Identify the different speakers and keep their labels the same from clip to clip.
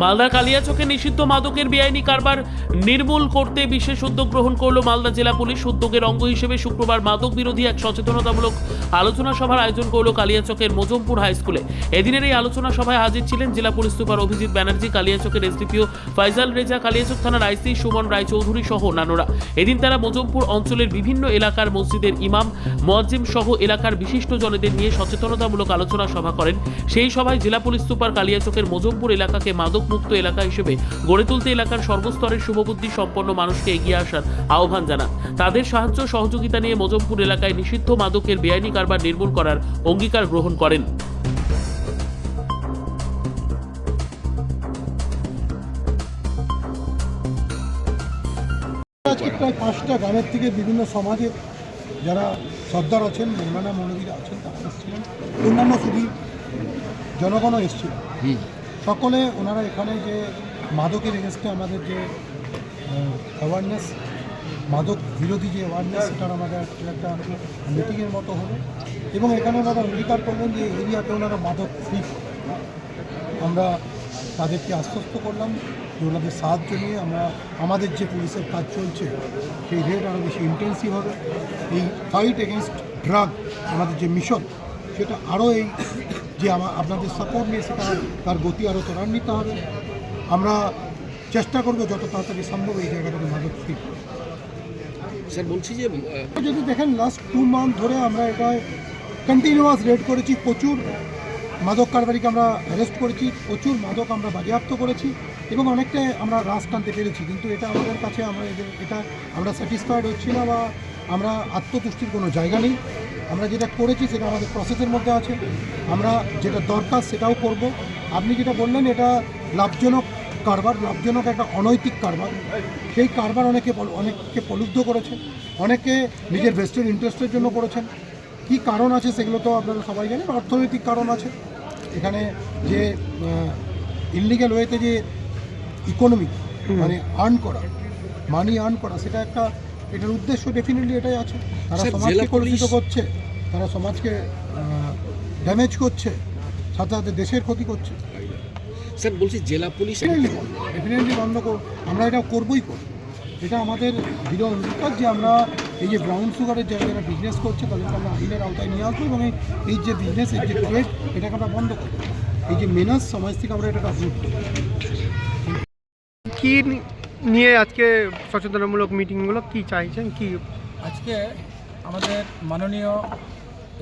Speaker 1: মালদার কালিয়াচকে নিষিদ্ধ মাদকের বেআইনি কারবার নির্মূল করতে বিশেষ উদ্যোগ গ্রহণ করল মালদা জেলা পুলিশ। উদ্যোগের অঙ্গ হিসেবে শুক্রবার মাদক বিরোধী এক সচেতনতামূলক আলোচনা সভার আয়োজন করল কালিয়াচকের মজমপুর হাই স্কুলে। এদিনের এই আলোচনা সভায় হাজির ছিলেন জেলা পুলিশ সুপার অভিজিৎ ব্যানার্জি, কালিয়াচকের এসডিপিও ফাইজাল রেজা, কালিয়াচক থানার আইসি সুমন রায়চৌধুরী সহ অন্যান্যরা। এদিন তারা মজমপুর অঞ্চলের বিভিন্ন এলাকার মসজিদের ইমাম, মুয়াজ্জিম সহ এলাকার বিশিষ্ট জনেদের নিয়ে সচেতনতামূলক আলোচনা সভা করেন। সেই সভায় জেলা পুলিশ সুপার কালিয়াচকের মজমপুর এলাকাকে মাদক মুক্ত এলাকা হিসেবে গড়ে তুলতে এলাকার সর্বস্তরের শুভবুদ্ধি সম্পন্ন মানুষকে এগিয়ে আসার আহ্বান জানান। তাদের সাহায্য সহযোগিতা নিয়ে মজমপুর এলাকায় নিষিদ্ধ মাদকের বেআইনি কারবার নির্মূল করার অঙ্গীকার গ্রহণ করেন।
Speaker 2: আজকে প্রায় 5টা গ্রামের থেকে বিভিন্ন সমাজের যারা সর্দার আছেন, মৌলানা মৌলভীরা আছেন, তারা এসেছিলেন, অন্যান্য শুধু জনগণও এসেছিল। সকলে ওনারা এখানে যে মাদকের এগেনস্টে আমাদের যে অ্যাওয়ারনেস, মাদক বিরোধী যে অ্যাওয়ারনেস, সেটার আমাদের একটা মিটিংয়ের মতো হলো এবং এখানে ওনারা অঙ্গীকার করলেন যে এরিয়াতে ওনারা মাদক ফ্রি। আমরা তাদেরকে আশ্বস্ত করলাম যে ওনাদের সাহায্য নিয়ে আমরা আমাদের যে পুলিশের কাজ চলছে সেই রেট আরও বেশি ইন্টেন্সিভ হবে। এই ফাইট এগেনস্ট ড্রাগ আমাদের যে মিশন, সেটা আরও এই যে আপনাদের সাপোর্ট নিয়ে সেটা তার গতি আরও ত্বরান্বিত হবে। আমরা চেষ্টা করব যত তাড়াতাড়ি সম্ভব এই জায়গাটাকে মাদক ফ্রি।
Speaker 3: স্যার বলছি যে
Speaker 2: যদি দেখেন লাস্ট 2 মান্থ ধরে আমরা এটা কন্টিনিউয়াস রেড করেছি, প্রচুর মাদক কারবারিকে আমরা অ্যারেস্ট করেছি, প্রচুর মাদক আমরা বাজেয়াপ্ত করেছি এবং অনেকটাই আমরা রাশ টানতে পেরেছি। কিন্তু এটা আমাদের কাছে আমরা স্যাটিসফাইড হচ্ছি না বা আমরা আত্মতুষ্টির কোনো জায়গা নেই। আমরা যেটা করেছি সেটা আমাদের প্রসেসের মধ্যে আছে, আমরা যেটা দরকার সেটাও করব। আপনি যেটা বললেন এটা লাভজনক কারবার, লাভজনক একটা অনৈতিক কারবার। সেই কারবার অনেককে প্রলুব্ধ করেছে, অনেকে নিজের ভেস্টেড ইন্টারেস্টের জন্য করেছেন। কী কারণ আছে সেগুলো তো আপনারা সবাই জানেন। অর্থনৈতিক কারণ আছে এখানে, যে ইললিগ্যাল ওয়েতে যে ইকোনমি মানে মানি আর্ন করা, সেটা একটা, এটার উদ্দেশ্য ডেফিনেটলি এটাই আছে। তারা সমাজকে কলুষিত করছে, তারা সমাজকে ড্যামেজ করছে, সাথে সাথে দেশের ক্ষতি করছে।
Speaker 3: স্যার বলছি জেলা পুলিশ
Speaker 2: ডেফিনেটলি বন্ধ করব, আমরা এটা করবই করব। এটা আমাদের দৃঢ় অঙ্গীকার যে আমরা এই যে ব্রাউন সুগারের যারা বিজনেস করছে তাদেরকে আমরা আইনের আওতায় নিয়ে আসবো এবং এই যে বিজনেস, এই যে ট্রেড, এটাকে আমরা বন্ধ করবো। এই যে মেনাস সমাজ থেকে আমরা এটাকে রুট করব।
Speaker 4: কি নিয়ে আজকে সচেতনামূলক মিটিংগুলো কি চাইছেন? কি
Speaker 5: আজকে আমাদের মাননীয়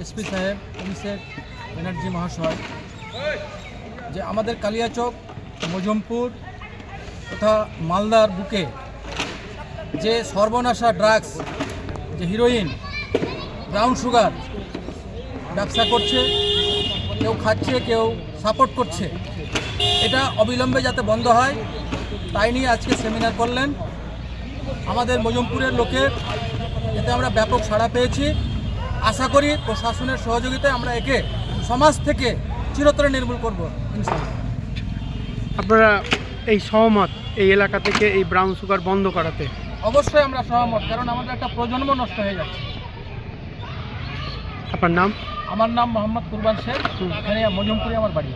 Speaker 5: এসপি সাহেব অভিষেক ব্যানার্জি মহাশয় যে আমাদের কালিয়াচক, মজমপুর তথা মালদার বুকে যে সর্বনাশা ড্রাগস, যে হিরোইন, ব্রাউন সুগার ব্যবসা করছে, কেউ খাচ্ছে, কেউ সাপোর্ট করছে, এটা অবিলম্বে যাতে বন্ধ হয় তাই নিয়ে আজকে সেমিনার করলেন আমাদের মজমপুরের লোকের। এতে আমরা ব্যাপক সাড়া পেয়েছি। আশা করি প্রশাসনের সহযোগিতায় আমরা একে সমাজ থেকে চিরতরে নির্মূল করব ইনশাআল্লাহ।
Speaker 4: আপনারা এই সহমত এই এলাকা থেকে এই ব্রাউন সুগার বন্ধ করাতে?
Speaker 5: অবশ্যই আমরা সহমত, কারণ আমাদের একটা প্রজন্ম নষ্ট হয়ে যাচ্ছে।
Speaker 4: আপনার নাম?
Speaker 5: আমার নাম মোহাম্মদ কুরবান শেখ, এখানে মজমপুরে আমার বাড়ি।